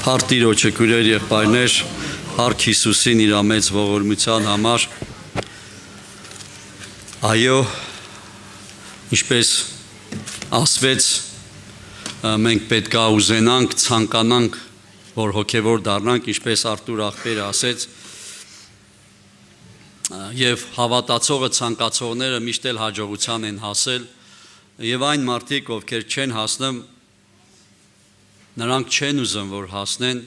Հարկ Տիրոջը քույրեր եղբայրներ, Հարկ Հիսուսին իր մեծ ողորմության համար։ Այո, ինչպես ասվեց, մենք պետք է ուզենանք, ցանկանանք, որ հոգևոր դառնանք, ինչպես Արտուր աղբերը ասեց, եւ հավատացողը ցանկացողները միշտ էլ հաջողության են հասել, եւ այն մարդիկ, ովքեր չեն հասնում, նրանք չեն ուզում, որ հասնեն,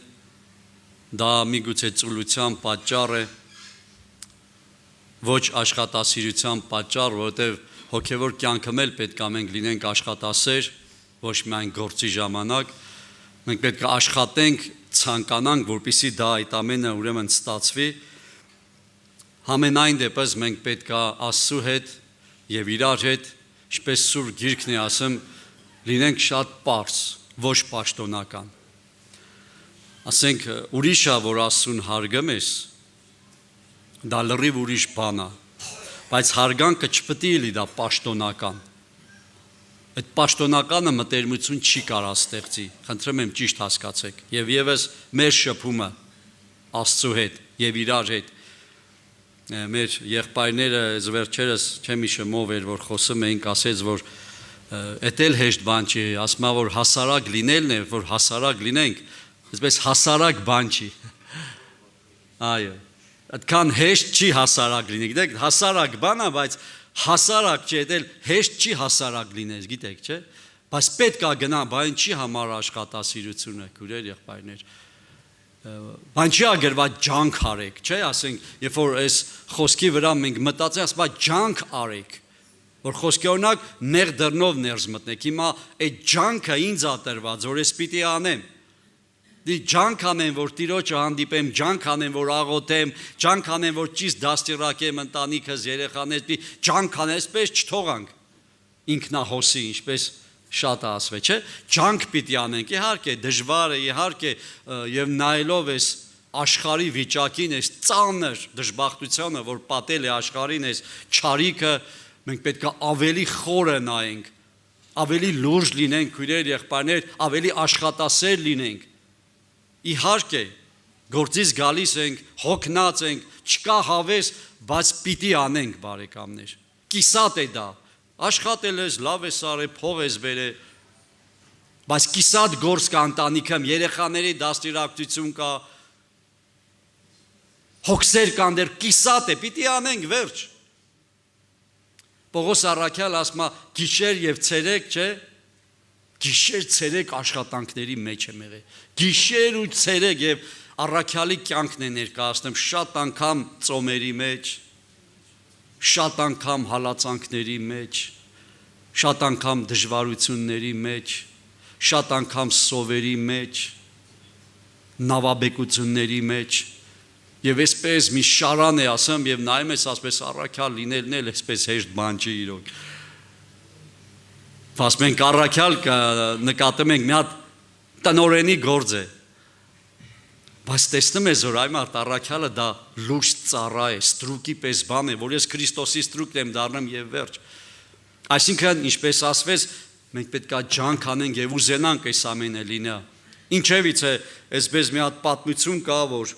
դա միգուցե ծուլության պատճառ է, ոչ աշխատասիրության պատճառ, որովհետև հոգևոր կյանքում էլ պետք է մենք լինենք աշխատասեր, ոչ միայն գործի ժամանակ, մենք պետք է աշխատենք, ցանկանանք, որպեսզի դա այդ ամենը ուրեմն ստացվի, համենայն դեպս մենք պետք է Աստծու հետ եւ իրար հետ, ինչպես Սուրբ Գիրքն է ասում, լինենք շատ պարզ, ոչ պաշտոնական։ Ասենք ուրիշը, որ Աստծուն հարգում ես, դա լրիվ ուրիշ բան է, բայց հարգանքը չպետք է լինի դա պաշտոնական։ Այդ պաշտոնականը մտերմություն չի կարող ստեղծի, խնդրում եմ ճիշտ հասկացեք, եւ եւս մեր շփումը Աստծու հետ եւ իրար հետ, մեր եղբայրները զվերջերս չեմ հիշում ով էր, որ խոսում էինք, ասեց, որ Էդ էլ հեշտ բան չի, ասում որ հասարակ լինելն է, որ հասարակ լինենք, այսպես հասարակ բան չի։ Այո, այդքան հեշտ չի հասարակ լինենք, գիտեք, հասարակ բան է, բայց հասարակ չի, դա հեշտ չի հասարակ լինես, գիտեք, չէ՞։ Բայց պետք է գնա, բան չի համար աշխատասիրությունը, քույրեր, եղբայրներ։ Բան չի ագրված ջանք արեք, չէ՞, ասենք, երբ որ այս խոսքի վրա մենք մտածենք, ասում է ջանք արեք, որ խոսքի օրինակ նեղ դռնով ներս մտնեք, հիմա այդ ջանքը ինձ ա տրված, որ ես պիտի անեմ, ջանք անեմ, որ Տիրոջը հանդիպեմ, ջանք անեմ, որ աղոթեմ, ջանք անեմ, որ ճիշտ դաստիարակեմ ընտանիքս, երեխաներս, ջանք անեմ, այսպես չթողանք ինքնահոսի, ինչպես շատ ասվե, չէ, ջանք պիտի անենք, իհարկե դժվար է, իհարկե եւ նայելով ես աշխարհի վիճակին, ես ծանր դժբախտությունը, որ պատել է աշխարհին, ես չարիքը, մենք պետք է ավելի խորը նայենք, ավելի լուրջ լինենք, քույրեր, եղբայրներ, ավելի աշխատասեր լինենք։ Իհարկե, գործից գալիս ենք, հոգնած ենք, չկա հավես, բայց պիտի անենք, բարեկամներ։ Կիսատ է դա։ Աշխատել ես, լավ ես արել, փող ես բերել, բայց կիսատ գործ կա ընտանիքում, երեխաների դաստիարակություն կա, հոգսեր կան դեռ, կիսատ է, պիտի անենք, վերջ։ Պողոս առաքյալ ասում է գիշեր եւ ցերեկ, չէ, գիշեր ցերեկ աշխատանքների մեջ եմ եղել, գիշեր ու ցերեկ եւ առաքյալի կյանքն է ներկայացնում շատ անգամ ծոմերի մեջ, շատ անգամ հալածանքների մեջ, շատ անգամ դժվարությունների մեջ, շատ անգամ սովերի մեջ, նավաբեկությունների մեջ Եվ այսպես մի շարան է ասեմ եւ նայում ես ասպես առաքյալ լինելն էլ այսպես հեշտ բան չի իրոք։ Բայց մենք առաքյալ նկատում ենք մի հատ տնորենի գործ է։ Բայց տեսնում ես որ այ մարդ առաքյալը դա լուրջ ծառա է, ստրուկի պես բան է, որ ես Քրիստոսի ստրուկն եմ դառնում եւ վերջ։ Այսինքն ինչպես ասվեց, մենք պետք է ջանք անենք եւ ուզենանք այս ամենը լինի։ Ինչևից է, այսպես մի հատ պատմություն կա, որ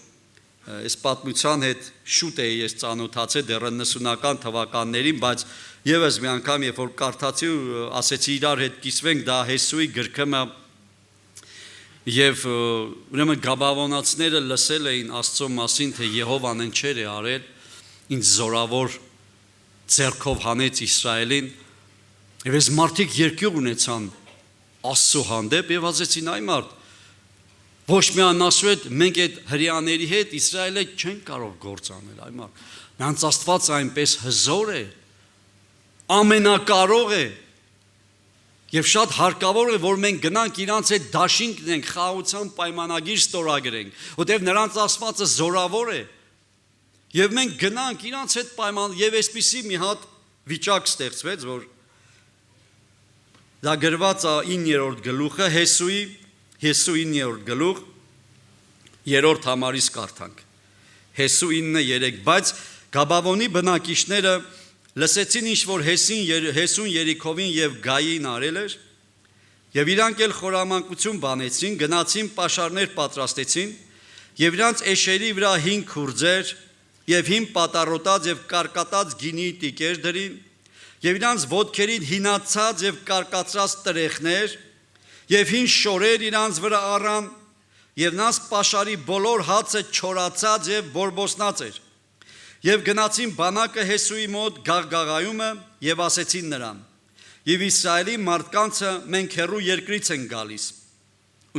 Այս պատմության հետ շուտ է ես ծանոթացել դեռ 90-ական թվականներին, բայց եւս մի անգամ երբ որ կարդացի ու ասեցի իրար հետ կիսվենք, դա Հեսուի գրքումը եւ ուրեմն գաբավոնացիները լսել էին Աստծո մասին, թե Եհովան ինչեր է արել, ինչ զորավոր ձեռքով հանեց Իսրայելին, եւ այս մարդիկ երկյուղ ունեցան Աստծո հանդեպ եւ ասեցին այ մարդ Ոչ միայն ասում է, մենք այդ հրեաների հետ Իսրայելը չեն կարող գործ անել, այ մարդ։ Նրանց Աստվածը այնպես հզոր է, ամենակարող է, եւ շատ հարկավոր է, որ մենք գնանք իրանց հետ դաշինք դնենք, խաղաղության պայմանագիր ստորագրենք, որտեղ նրանց Աստվածը զորավոր է, եւ մենք գնանք իրանց հետ պայման, եւ այսպիսի մի հատ վիճակ ստեղծվեց, որ դա գրված է 9-րդ գլուխը Հեսու 9-րդ գլուխ, 3-րդ համարից կարդանք, Հեսու 9:3, բայց Գաբավոնի բնակիչները լսեցին ինչ որ Հեսուն Երիքովին եւ Գային արել էր, Եվ իրանք էլ խորամանկություն բանեցին, գնացին պաշարներ պատրաստեցին, եւ իրանք էշերի վրա 5 քուրձեր եւ 5 պատառոտած եւ կարկատած գինի տիկեր դրին, եւ իրանք ոտքերին հինացած եւ կարկացած տրեխներ եւ 5 շորեր իրանք վրա առան, եւ նրանց պաշարի բոլոր հացը չորացած եւ բորբոսնած էր։ Եվ գնացին բանակը Հեսուի մոտ գաղգաղայումը եւ ասեցին նրան. Եվ Իսրայելի մարդկանցը մենք հեռու երկրից են գալիս։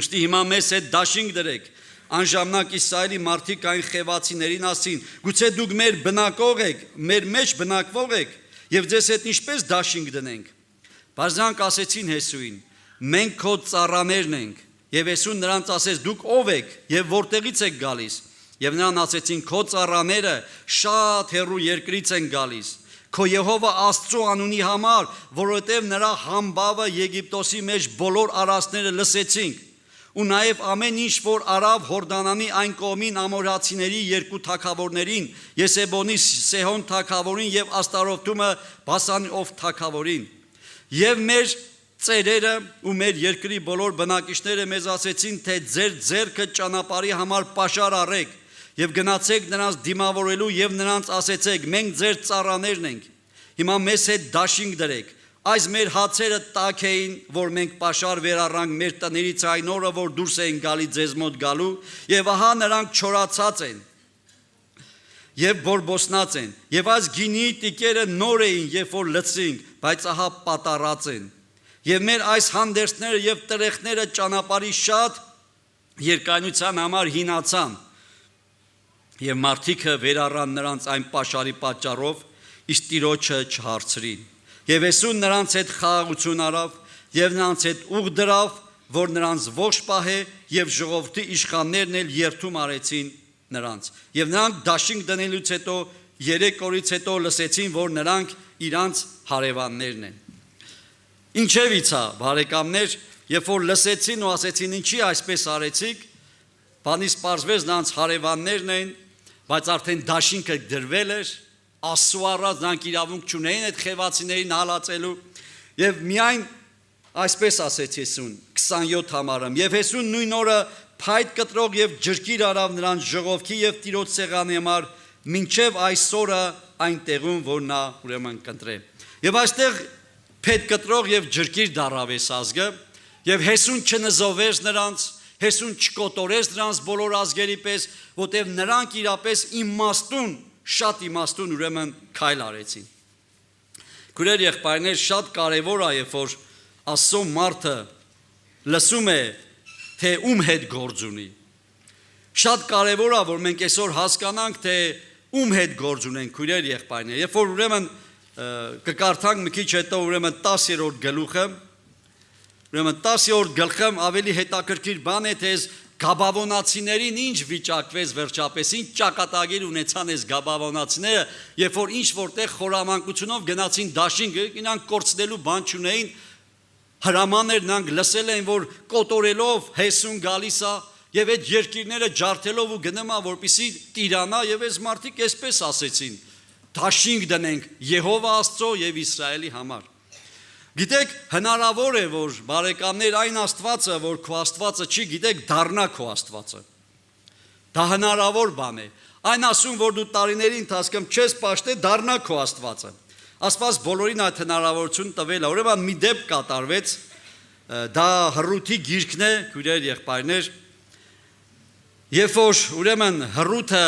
Ուստի հիմա մեզ հետ դաշինք դրեք։ Անժամանակ Իսրայելի մարդիկ այն խևացիներին ասին. գուցե դուք մեր բնակող եք, մեր մեջ բնակվող եք, եւ ձեզ հետ ինչպես դաշինք դնենք։ Բայց նրանք ասեցին Հեսուին. մենք քո ծառաներն ենք։ Եվ Հեսուն նրանց ասեց. դուք ով եք եւ որտեղից եք գալիս։ Եվ նրան ասեցին. քո ծառաները շատ հեռու երկրից են գալիս։ Քո Եհովա Աստծո անունի համար, որովհետև նրա համբավը Եգիպտոսի մեջ բոլոր արածները լսեցինք, ու նաև ամեն ինչ, որ արավ Հորդանանի այն կողմին ամորացիների 2 թագավորներին, Եսեբոնի Սեհոն թագավորին եւ Աստարոթումը Բասանով թագավորին։ Եվ մեր ծերերը ու մեր երկրի բոլոր բնակիչները մեզ ասեցին, թե ձեր ձեռքը ճանապարհի համար պաշար առեք եւ գնացեք նրանց դիմավորելու եւ նրանց ասեցեք. մենք ձեր ծառաներն ենք, հիմա մեզ հետ դաշինք դրեք, այս մեր հացերը տաք էին, որ մենք պաշար վերառանք մեր տներից այն օրը, որ դուրս էին գալի ձեզ մոտ գալու, եւ ահա նրանք չորացած են եւ բորբոսնած են, եւ այս գինի տիկերը նոր էին, երբ որ լցրինք, բայց ահա պատառած են, եւ մեր այս հանդերձները եւ տրեխները ճանապարհի շատ երկայնության համար հինացան։ Եվ մարդիկը վերառան նրանց այն պաշարի պատճառով, իսկ Տիրոջը չհարցրին։ Եվ Հեսուն նրանց հետ խաղաղություն արավ եւ նրանց հետ ուղ դրավ, որ նրանց ողջ պահե եւ ժողովրդի իշխաններն էլ երթում արեցին նրանց։ Եվ նրանք դաշինք դնելուց հետո 3 օրից հետո լսեցին, որ նրանք իրանց հարևաններն են։ Ինչև իցա, բարեկամներ, երբ որ լսեցին ու ասեցին ինչի այսպես արեցիք, բանից պարզվեց նրանց հարևաններն են, բայց արդեն դաշինքը դրվել էր, Աստծո առած նրանք իրավունք չունեին այդ խևացիներին հալածելու, եւ միայն այսպես ասեց Հեսուն 27 համարում, եւ Հեսուն նույն օրը փայտ կտրող եւ ջրկիր արավ նրանց ժողովքի եւ Տիրոջ սեղանի համար, մինչեւ այսօրը այն տեղում, որ նա ուրեմն կընտրե։ Եվ այստեղ փետ կտրող եւ ջրկիր դարավ այս ազգը, եւ Հեսուն չնզովեց նրանց, Հեսուն չկոտորեց նրանց բոլոր ազգերի պես, որտեղ նրանք իրապես իմաստուն, շատ իմաստուն ուրեմն քայլ արեցին։ Քույրեր եղբայրներ, շատ կարևոր է, երբ որ Աստծո մարդը լսում է, թե ում հետ գործ ունի։ Շատ կարևոր է, որ մենք այսօր հասկանանք, թե ում հետ գործ ունենք, քույրեր եղբայրներ։ Երբ որ ուրեմն կկարդանք մի քիչ հետո ուրեմն 10-րդ գլուխը, ուրեմն 10-րդ գլխը ավելի հետաքրքիր բան է, թե Գաբավոնացիներին ինչ վիճակվեց վերջապես, ինչ ճակատագիր ունեցան այս Գաբավոնացիները, երբ որ ինչ որտեղ խորամանկությունով գնացին դաշինք, իրանք կորցնելու բան չունեին, հրամաններ նրանք լսել են, որ կոտորելով Հեսուն գալիս է եւ այդ երկիրները ջարդելով ու գնում է, որպեսզի տիրանա, եւ այս մարդիկ այսպես ասեցին. դաշինք դնենք Եհովա Աստծո եւ Իսրայելի համար։ Գիտեք, հնարավոր է, որ բարեկամներ այն Աստվածը, որ քո Աստվածը չի, գիտեք, դառնա քո Աստվածը։ Դա հնարավոր բան է։ Այն ասում, որ դու տարիների ընթացքում չես պաշտել, դառնա քո Աստվածը։ Աստված բոլորին այդ հնարավորություն տվել է։ Ուրեմն մի դեպք կատարվեց, դա Հռութի գիրքն է, քույրեր եղբայրներ, երբ որ ուրեմն Հռութը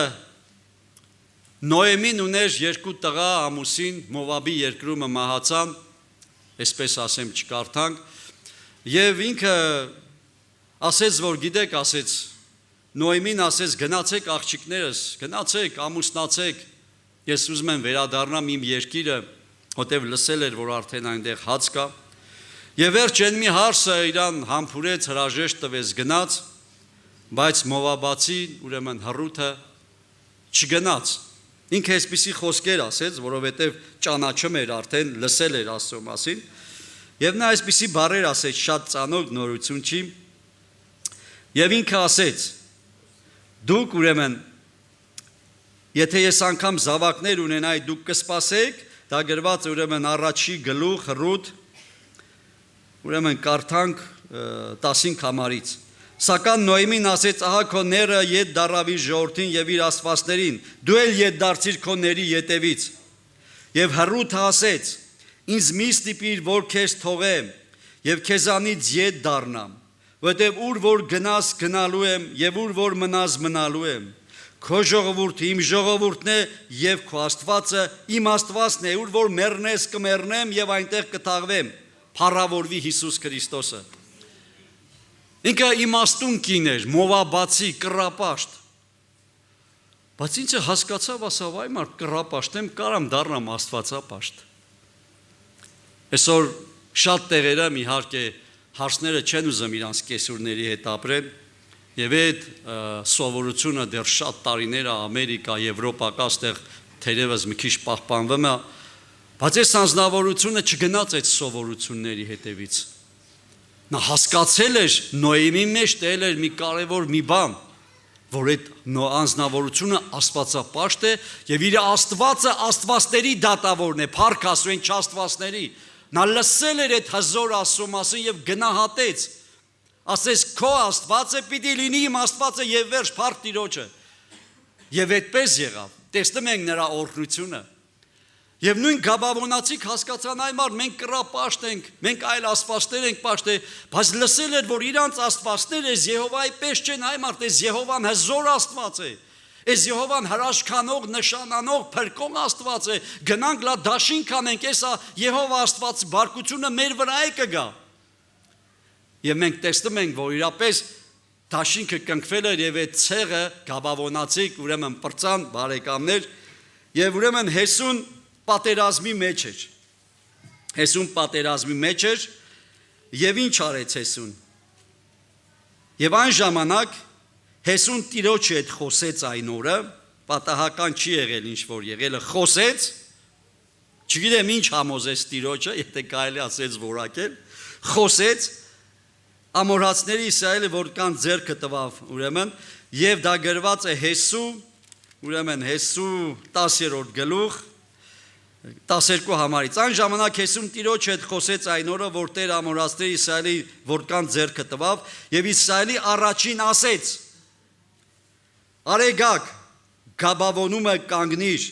Նոեմին ուներ 2 տղա ամուսին, Մովաբի երկրում մահացան, այսպես ասեմ չկարդանք, եւ ինքը ասեց, որ գիտեք, ասեց Նոեմին, ասեց գնացեք աղջիկներս, գնացեք, ամուսնացեք, ես ուզում եմ վերադառնամ իմ երկիրը, որտեղ լսել էր, որ արդեն այնտեղ հաց կա, եւ վերջ այն մի հարսը իրան համբուրեց, հրաժեշտ տվեց, գնաց, բայց Մովաբացի, ուրեմն Հռութը չգնաց։ Ինքը այսպիսի խոսքեր ասեց, որովհետև ճանաչում էր արդեն, լսել էր Աստծո մասին, եւ նա այսպիսի բառեր ասեց, շատ ծանոթ նորություն չի, եւ ինքը ասեց. դուք ուրեմն, եթե ես անգամ զավակներ ունենայի, դուք կսպասեք, դա գրված ուրեմն առաջի գլուխ Հռութ, ուրեմն կարդանք 15 համարից։ Սակայն Նոյմին ասեց, ահա քո ները ետ դարավ իր ժողովրդին եւ իր աստվածներին, դու էլ ետ դարձիր քո ների ետևից։ Եվ Հռութը ասեց, ինձ մի ստիպիր, որ քեզ թողեմ եւ քեզանից ետ դառնամ, որտեւ ուր որ գնաս գնալու եմ եւ ուր որ մնաս մնալու եմ։ Քո ժողովուրդը իմ ժողովուրդն է եւ քո Աստվածը իմ Աստվածն է, ուր որ մեռնես կմեռնեմ եւ այնտեղ կթաղվեմ։ Փառավորվի Հիսուս Քրիստոսը։ Ինքը իմաստուն կին էր, մովաբացի, կռապաշտ։ Բայց ինձ հասկացավ, ասավ, այ մարդ կռապաշտ եմ, կարամ դառնամ աստվածապաշտ։ Այսօր շատ տեղերում իհարկե հարցները չեն ուզում իրանց կեսուրների հետ ապրեն, եւ այդ սովորությունը դեռ շատ տարիներ է Ամերիկա, Եվրոպա կաստեղ թերևս մի քիչ պահպանվում է, բայց այս անձնավորությունը չգնաց այդ սովորությունների հետևից։ Նա հասկացել էր Նոյեմի մեջ տել էր մի կարևոր մի բան, որ այդ անձնավորությունը աստվածապաշտ է եւ իր Աստվածը աստվածների դատավորն է, փառք ասու են չաստվածների։ Նա լսել էր այդ հզոր Աստծո մասին եւ գնահատեց։ Ասես քո Աստվածը պիտի լինի իմ Աստվածը եւ վերջ փառք Տիրոջը։ Եվ այդպես եղավ։ Տեսնում ենք նրա օրհնությունը։ Եվ նույն Գաբավոնացիք հասկացան այ մարդ մենք կռապաշտ ենք, մենք այլ աստվածներ ենք պաշտել, բայց լսել էր որ իրանց աստվածները այս Եհովայի պես չեն, այ մարդ այս Եհովան հզոր Աստված է։ Այս Եհովան հրաշքանող, նշանանող, փրկող Աստված է։ Գնանք լա դաշին կանենք, էսա Եհովա Աստված բարկությունը մեր վրա է կգա։ Եվ մենք տեսնում ենք, որ իրապես դաշինքը կնքվել էր եւ այդ ցեղը Գաբավոնացիք ուրեմն պրծան բարեկամներ եւ ուրեմն Հեսուն պատերազմի մեջ էր։ Հեսուն պատերազմի մեջ էր եւ ինչ արեց Հեսուն։ Եվ այն ժամանակ Հեսուն Տիրոջի հետ խոսեց այն օրը, պատահական չի եղել ինչ որ եղելը, խոսեց, չգիտեմ ինչ համոզեց Տիրոջը, եթե կարելի ասեց որակել, խոսեց ամորացների Իսրայելը որ կան ձեռքը տվավ ուրեմն եւ դա գրված է Հեսու, ուրեմն Հեսու 10-րդ գլուխ 12 համարից այն ժամանակ Հեսուն Տիրոջ հետ խոսեց այն օրը որ Տեր ամորացների Իսրայելի որքան ձեռքը տվավ եւ Իսրայելի առաջին ասեց Արեգակ Գաբավոնումը կանգնիր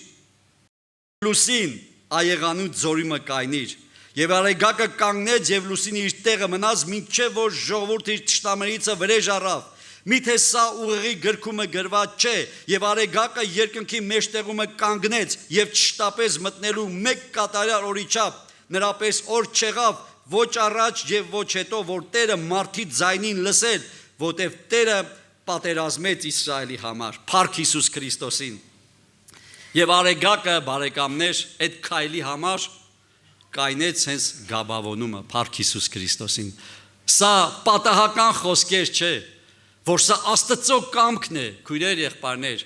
լուսին այեղանու ձորիմը կայնիր եւ Արեգակը կանգնեց եւ լուսին իր տեղը մնաց մինչեւ որ ժողովուրդը իր ճշտամարիցը վրեժ առավ Միթե սա ուղեղի գրքումը գրված չէ եւ Արեգակը երկնքի մեջտեղումը կանգնեց եւ ճշտապես մտնելու մեկ կատարյալ օրիչափ նրապես օր չեղավ ոչ առաջ եւ ոչ հետո որ Տերը մարդի ձայնին լսել որտեւ Տերը պատերազմեց Իսրայելի համար փառք Հիսուս Քրիստոսին եւ Արեգակը բարեկամներ այդ քայլի համար կայնեց հենց Գաբավոնումը փառք Հիսուս Քրիստոսին սա պատահական խոսքեր չէ որ սա Աստծո կամքն է, քույրեր եղբայրներ,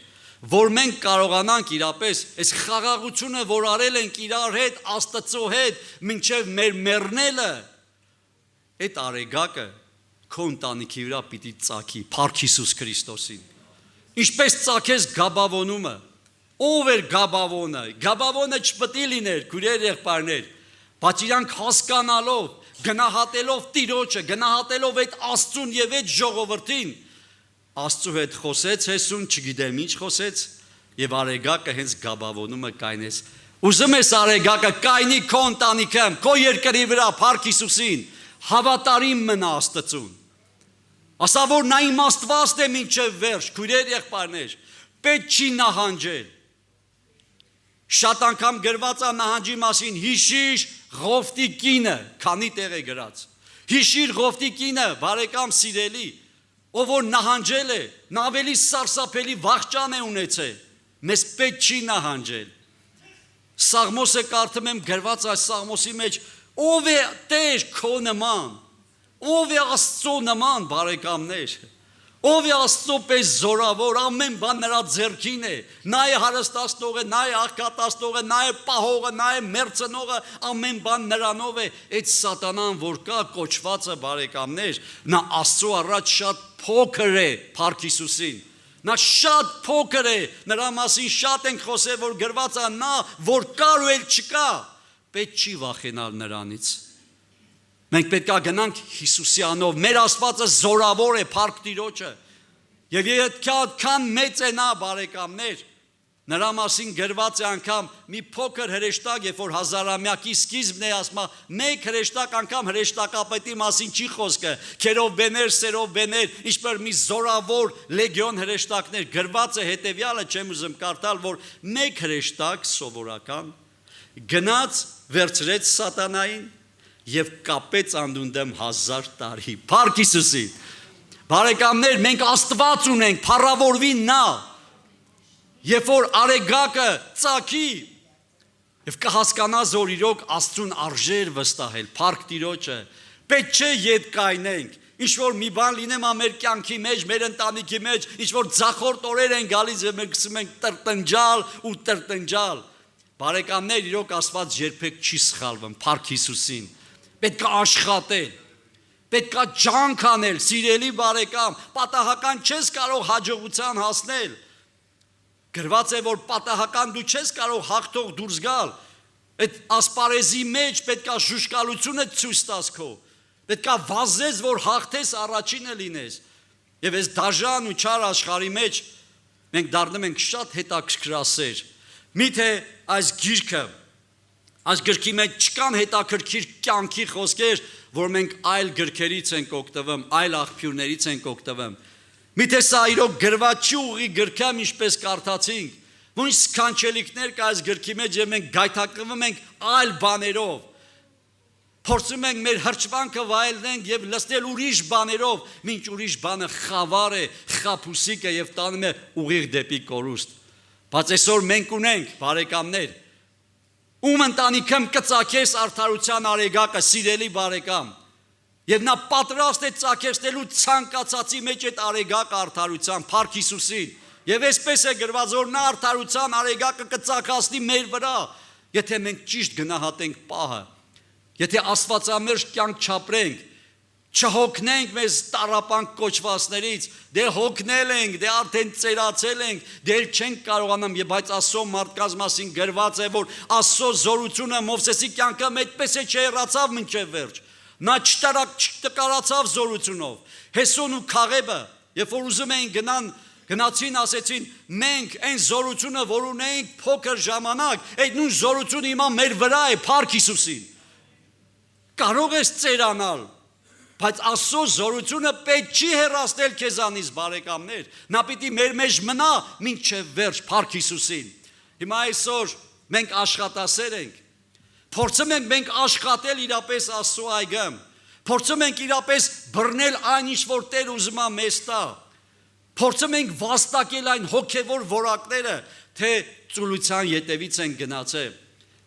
որ մենք կարողանանք իրապես այս խաղաղությունը, որ արել ենք իրար հետ, Աստծո հետ, մինչև մեր մեռնելը, այդ Արեգակը քո ընտանիքի վրա պիտի ծագի, փառք Հիսուս Քրիստոսին։ Ինչպես ծագեց Գաբավոնումը, ով էր Գաբավոնը, Գաբավոնը չպետք է լիներ, քույրեր եղբայրներ, բայց իրանք հասկանալով, գնահատելով Տիրոջը, գնահատելով այդ Աստծուն եւ այդ ժողովրդին Աստծու հետ խոսեց Հեսուն, չգիտեմ ինչ խոսեց, եւ Արեգակը հենց Գաբավոնումը կայնեց։ Ուզում ես Արեգակը կայնի քո ընտանիքում, քո երկրի վրա, փառք Հիսուսին, հավատարիմ մնա Աստծուն։ Ասա որ նա իմ Աստվածն է մինչև վերջ, քույրեր եղբայրներ, պետք չի նահանջել։ Շատ անգամ գրված է նահանջի մասին, հիշիր Ղովտի կինը, քանի տեղ է գրած։ Հիշիր Ղովտի կինը, բարեկամ սիրելի, ով որ նահանջել է, նա ավելի սարսափելի վախճան է ունեցել, մեզ պետք չի նահանջել։ Սաղմոսը կարդում եմ գրված այս Սաղմոսի մեջ, ով է Տեր քո նման, ով է Աստծո նման բարեկամներ, ով է Աստծո պես զորավոր, ամեն բան նրա ձեռքին է, նա է հարստացնողը, նա է աղքատացնողը, նա է պահողը, նա է մերձնողը, ամեն բան նրանով է, այդ սատանան որ կա կոչվածը բարեկամներ, նա Աստծո առաջ շատ փոքր է, փառք Հիսուսին, նա շատ փոքր է, նրա մասին շատ ենք խոսել, որ գրված է նա, որ կար ու էլ չկա, պետք չի վախենալ նրանից, Մենք պետք է գնանք Հիսուսյանով։ Մեր Աստվածը զորավոր է, փառք Տիրոջը։ Եվ այդքան մեծ է նա, բարեկամներ, նրա մասին գրված է անգամ մի փոքր հրեշտակ, երբ որ հազարամյակի սկիզբն է ասում, մեկ հրեշտակ անգամ հրեշտակապետի մասին չի խոսքը, քերով բեներ, սերով բեներ, ինչպես մի զորավոր լեգիոն հրեշտակներ, գրված է հետևյալը, չեմ ուզում կարդալ, որ մեկ հրեշտակ սովորական գնաց վերցրեց սատանային եւ կապեց անդունդեմ 1000 տարի։ Փառք Հիսուսին։ Բարեկամներ, մենք Աստված ունենք, փառավորվի նա։ Երբ որ արեգակը ծակի եւ կհասկանա որ իրոք Աստծուն արժեր վստահել, փառք Տիրոջը, պետք չէ ետ կայնենք, ինչ որ մի բան լինեմ մեր կյանքի մեջ, մեր ընտանիքի մեջ, ինչ որ ձախորդ օրեր են գալիս եւ մենք սկսում ենք տրտնջալ ու տրտնջալ։ Բարեկամներ, իրոք Աստված երբեք չի սխալվում, փառք Հիսուսին։ Պետք է աշխատել, պետք է ջանք անել, սիրելի բարեկամ, պատահական չես կարող հաջողության հասնել։ Գրված է, որ պատահական դու չես կարող հաղթող դուրս գալ։ Այդ ասպարեզի մեջ պետք է շուշկալությունը ցույց տաս քո։ Պետք է վազես, որ հաղթես, առաջինը լինես։ Եվ այս դաժան ու չար աշխարհի մեջ մենք դառնում ենք շատ հետաքրքրասեր։ Միթե այս գրքի մեջ չկան հետաքրքիր կյանքի խոսքեր, որ մենք այլ գրքերից ենք օգտվում, այլ աղբյուրներից ենք օգտվում։ Միթե սա իրոք գրված չի ուղի գրքամ ինչպես կարդացինք, ոնց սքանչելիքներ կա այս գրքի մեջ եւ մենք գայթակղվում ենք այլ բաներով։ Փորձում ենք մեր հրճվանքը վայելենք եւ լսնել ուրիշ բաներով, մինչ ուրիշ բանը խավար է, խափուսիկ է եւ տանում է ուղիղ դեպի կորուստ։ Բայց այսօր մենք ունենք, բարեկամներ, ում ընտանիքում կծակես արդարության արեգակը, սիրելի բարեկամ, եւ նա պատրաստ է ծակեցնելու ցանկացածի մեջ այդ արեգակը արդարության, փառք Հիսուսին։ Եվ այսպես է գրված, որ նա արդարության արեգակը կծակացնի մեր վրա, եթե մենք ճիշտ գնահատենք պահը, եթե աստվածամերժ կյանք չապրենք, չհոգնենք մեզ տարապանք կոչվածներից, դե հոգնել ենք, դե արդեն ծերացել ենք, դե չենք կարողանում, եւ բայց Աստծո մարդկանց մասին գրված է, որ Աստծո զորությունը Մովսեսի կյանքում այդպես է չհեռացավ մինչև վերջ։ Նա չտկարացավ զորությունով։ Հեսոն ու Քաղեբը, երբ որ ուզում էին գնացին, ասեցին, մենք այն զորությունը, որ ունենք փոքր ժամանակ, այդ նույն զորությունը հիմա մեր վրա է, փառք Հիսուսին։ Կարող ես ծերանալ, բայց Աստծո զորությունը պետք չի հեռացնել քեզանից, բարեկամներ։ Նա պիտի մեր մեջ մնա մինչև վերջ, փառք Հիսուսին։ Հիմա այսօր մենք աշխատասեր ենք։ Փորձում ենք մենք աշխատել իրապես Աստծո այգում։ Փորձում ենք իրապես բռնել այն ինչ որ Տեր ուզում է մեզ տա։ Փորձում ենք վաստակել այն հոգևոր որակները, թե ծուլության ետևից են գնացել։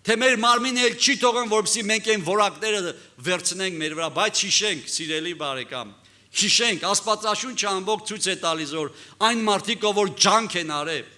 Թե մեր մարմինը էլ չի թողն, որպեսզի մենք այն որակները վերցնենք մեր վրա, բայց հիշենք, սիրելի բարեկամ, հիշենք, Աստվածաշունչը ամբողջ ցույց է տալիս, որ այն մարդիկ, որ ջանք են արել,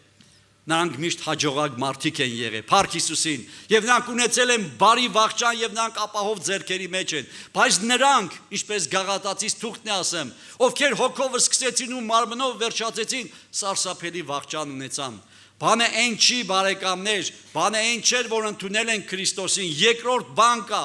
նրանք միշտ հաջողակ մարդիկ են եղել, փառք Հիսուսին, եւ նրանք ունեցել են բարի վախճան եւ նրանք ապահով ձեռքերի մեջ են, բայց նրանք, ինչպես Գաղատացիս թուղթն է ասում, ովքեր հոգով սկսեցին ու մարմնով վերջացեցին, սարսափելի վախճան ունեցան։ Բանը այն չի, բարեկամներ, բանը այն չէր, որ ընդունել են Քրիստոսին, երկրորդ բան կա,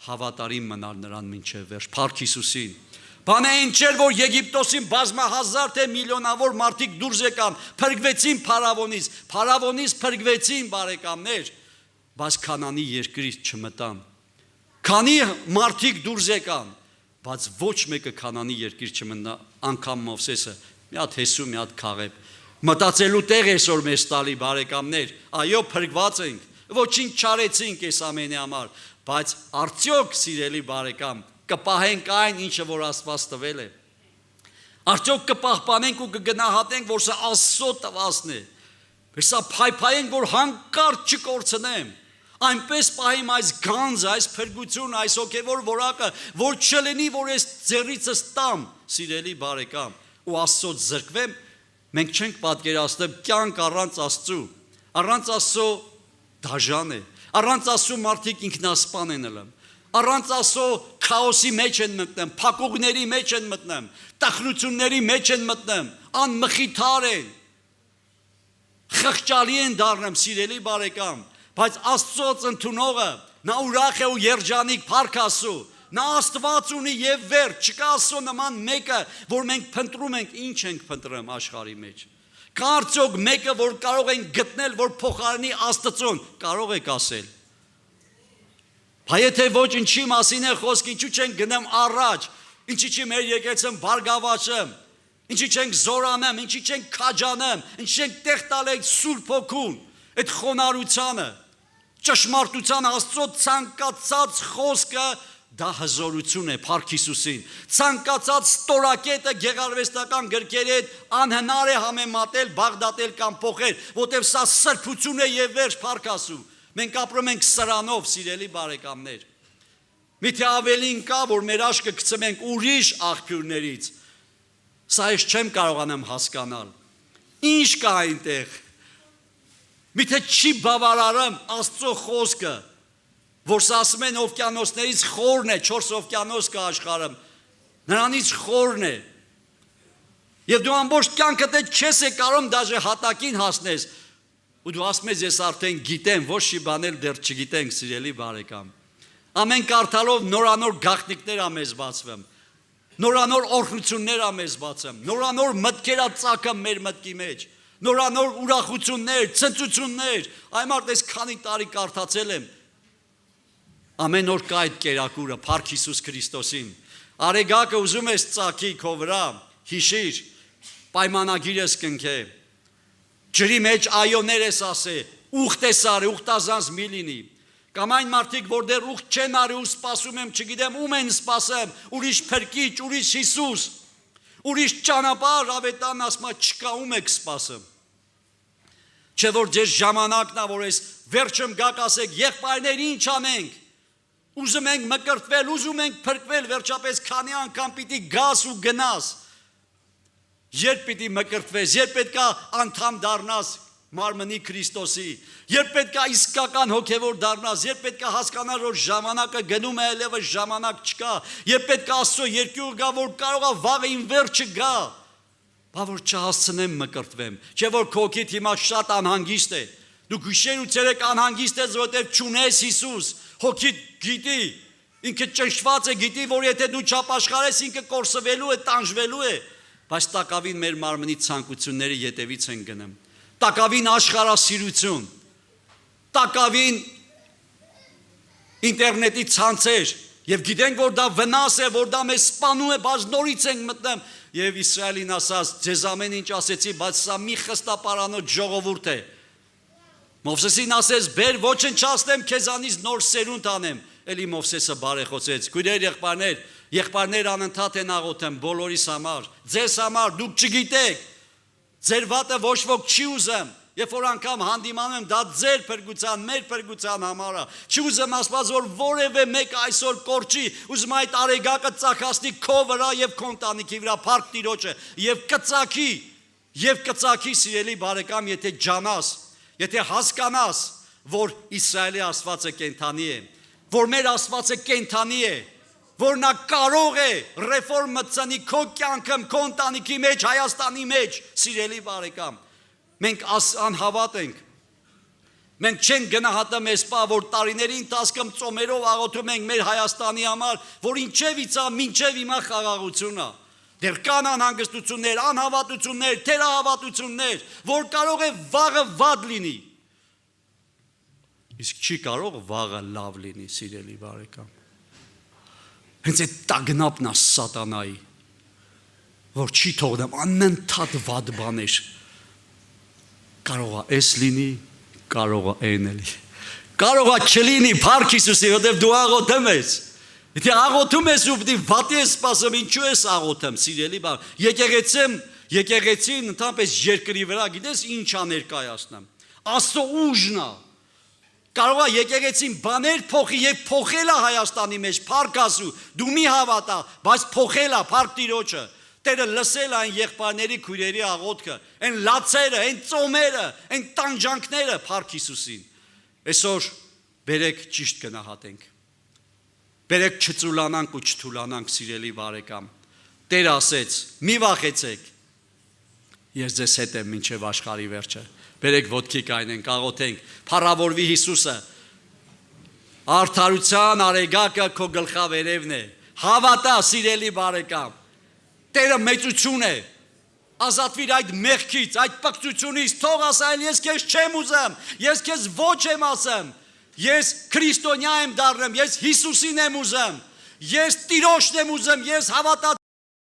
հավատարիմ մնալ նրան մինչև վերջ, փառք Հիսուսին։ Բանը այն չէր, որ Եգիպտոսին բազմահազար թե միլիոնավոր մարդիկ դուրս եկան, փրկվեցին փարավոնից փրկվեցին, բարեկամներ, բայց Քանանի երկրից չմտան։ Քանի մարդիկ դուրս եկան, բայց ոչ մեկը Քանանի երկիր չմնա, անգամ Մովսեսը, մի հատ Հեսու, մի հատ Քաղեբ։ Մտածելու տեղ այսօր մեզ տալի, բարեկամներ, այո, փրկված ենք, ոչինչ չարեցինք այս ամենի համար, բայց արդյոք, սիրելի բարեկամ, կպահենք այն, ինչը որ Աստված տվել է։ Արդյոք կպահպանենք ու կգնահատենք, որ սա Աստծո տվածն է։ Սա փայփայենք, որ հանկարծ չկորցնեմ։ Այնպես պահեմ այս գանձը, այս փրկությունը, այս հոգևոր որակը, որ չլինի, որ այս ձեռիցս տամ, սիրելի բարեկամ, ու Աստծոց զրկվեմ, մենք չենք պատկերացնել կյանք առանց Աստծու։ Առանց Աստծո դաժան է։ Առանց Աստծու մարդիկ ինքնասպան են ելնում։ Առանց Աստծո քաոսի մեջ են մտնում, փակուղների մեջ են մտնում, տխրությունների մեջ են մտնում, անմխիթար են, խղճալի են դառնում, սիրելի բարեկամ, բայց Աստծոց ընդունողը նա ուրախ է ու երջանիկ, փառք Աստծո, Նա Աստված ունի եւ վերջ, չկա Աստծո նման մեկը, որ մենք փնտրում ենք, ինչ ենք փնտրում աշխարհի մեջ։ Կարծոք մեկը, որ կարող ենք գտնել, որ փոխարինի Աստծուն, կարող եք ասել։ Բայց եթե ոչ, ինչի մասին է խոսք, ինչու չենք գնամ առաջ, ինչի չի մեր եկեղեցին բարգավաճում, ինչի չենք զորանամ, ինչի չենք քաջանամ, ինչի չենք տեղ տալ այդ Սուրբ Հոգուն, այդ խոնարհությանը, ճշմարտության Աստծո ցանկացած խոսքը դա հզորություն է Փառք Հիսուսին։ Ցանկացած ստորակետը գեղարվեստական գրքերի հետ անհնար է համեմատել, բաղդատել կամ փոխել, որտեղ սա սրբություն է եւ վերջ Փառք Աստծո։ Մենք ապրում ենք սրանով, սիրելի բարեկամներ։ Միթե ավելին կա, որ մեր աշկը գցենք ուրիշ աղբյուրներից։ Սա ես չեմ կարողանամ հասկանալ։ Ինչ կա այնտեղ։ Միթե չի բավարարում Աստծո խոսքը, որ սա ասում են օվկիանոսներից խորն է, 4 օվկիանոս կա աշխարհում, նրանից խորն է։ Եվ դու ամբողջ կյանքդ չես կարող դաժե հատակին հասնես, ու դու ասում ես ես արդեն գիտեմ, ոչ մի բան էլ դեռ չգիտենք, սիրելի բարեկամ։ Ամեն կարդալով նորանոր գաղտնիքներ ա մեզ բացվում, նորանոր օրհնություններ ա մեզ բացում, նորանոր մտքեր ա ծագում մեր մտքի մեջ, նորանոր ուրախություններ, ցնծություններ, այմարտ ես քանի տարի կարդացել եմ։ Ամեն օր կա այդ կերակուրը, Փառք Հիսուս Քրիստոսին։ Արեգակը ուզում ես ծակի քո վրա, հիշիր, պայմանագիրս կնքե։ Ջրի մեջ այոներ ես ասե, ուխտ ես արի, ուխտազանց մի լինի։ Կամ այն մարդիկ, որ դեռ ուխտ չեն արի ու սպասում եմ, չգիտեմ ում են սպասեմ, ուրիշ փրկիչ, ուրիշ Հիսուս, ուրիշ ճանապարհ, ավետան ասում է չկա ում եք սպասում։ Չէ որ ձեր ժամանակն է, որ ես վերջում գաք ասեք, եղբայրներ ինչ անենք։ Ուզում ենք մկրտվել, ուզում ենք փրկվել, վերջապես քանի անգամ պիտի գաս ու գնաս։ Երբ պիտի մկրտվես, երբ պետքա անդամ դառնաս մարմնի Քրիստոսի, երբ պետքա իսկական հոգևոր դառնաս, երբ պետքա հասկանաս, որ ժամանակը գնում է, այլևս ժամանակ չկա, երբ պետքա Աստծո երկյուղ գա, որ կարողա վաղը ին վերջը գա, բա որ չհասցնեմ մկրտվեմ, չէ որ քո հոգիդ հիմա շատ անհանգիստ է, դու գիշեր ու ցերեկ անհանգիստ ես, որովհետև չունես Հիսուս, հոգիդ գիտի, ինքը ճնշված է, գիտի, որ եթե դու չապաշխարես, ինքը կորսվելու է, տանջվելու է, բայց տակավին մեր մարմնի ցանկությունները յետևից են գնում, տակավին աշխարհասիրություն, տակավին ինտերնետի ցանցեր, եւ գիտենք, որ դա վնաս է, որ դա մեզ սպանում է, բայց նորից ենք մտնում, եւ Իսրայելին ասած, ձեզ ամեն ինչ ասեցի, բայց սա մի խստապարանոց ժողովուրդ է։ Մովսեսին ասեց, բեր ոչնչացնեմ քեզանից նոր սերունդ անեմ, էլի Մովսեսը բարեխոսեց, քույրեր եղբայրներ անընդհատ են աղոթում բոլորիս համար, ձեզ համար, դուք չգիտեք, ձեր վատը ոչ ոք չի ուզում, երբ որ անգամ հանդիմանում եմ, դա ձեր փրկության, մեր փրկության համար է, չի ուզում ասված, որ որևէ մեկ այսօր կորչի, ուզում այդ արեգակը ծախասնի քո վրա եւ քո ընտանիքի վրա, Փառք Տիրոջը, եւ կծակի, սիրելի բարեկամ, եթե ջանաս, եթե հասկանաս, որ Իսրայելի Աստվածը կենդանի է, որ մեր Աստվածը կենդանի է, որ նա կարող է ռեֆորմ մտցնի քո կյանքում, քո ընտանիքի մեջ, Հայաստանի մեջ, սիրելի բարեկամ, մենք անհավատ ենք, մենք չենք գնահատում այս պահ, որ տարիների ընթացքում ծոմերով աղոթում ենք մեր Հայաստանի համար, որ ինչևից է, մինչև հիմա խաղաղություն է, դեռ կան անհանգստություններ, անհավատություններ, թերահավատություններ, որ կարող է վաղը վատ լինի, իսկ չի կարող վաղը լավ լինի, սիրելի բարեկամ։ Հենց այդ տագնապն է սատանայի, որ չի թողնում անընդհատ վատ բաներ, կարող է էս լինի, կարող է այն էլի, կարող է չլինի, Փառք Հիսուսի, որտեղ դու աղոթում ես, եթե աղոթում ես ու պիտի վատի ես սպասում, ինչու ես աղոթում, սիրելի բան, եկեղեցին ընդհանրապես երկրի վրա, գիտես ինչ ա ներկայացնում, Աստծո ուժն է, կարող է եկեղեցին բաներ փոխի եւ փոխել է Հայաստանի մեջ, Փառք Աստծո, դու մի հավատա, բայց փոխել է, Փառք Տիրոջը, Տերը լսել այն եղբայրների քույրերի աղոթքը, այն լացերը, այն ծոմերը, այն տանջանքները, Փառք Հիսուսին։ Այսօր բերեք ճիշտ գնահատենք։ Բերեք չծուլանանք ու չթուլանանք, սիրելի բարեկամ։ Տերը ասեց, մի վախեցեք։ Ես ձեզ հետ եմ մինչև աշխարհի վերջը։ Բերեք ոտքի կայնենք, աղոթենք, փառավորվի Հիսուսը։ Արդարության արեգակը քո գլխավերևն է։ Հավատա, սիրելի բարեկամ։ Տերը մեծություն է։ Ազատվիր այդ մեղքից, այդ պղծությունից, թող ասել ես քեզ չեմ ուզում, ես քեզ ոչ եմ ասում, ես քրիստոնյա եմ դառնում, ես Հիսուսին եմ ուզում, ես Տիրոջն եմ ուզում, ես հավատա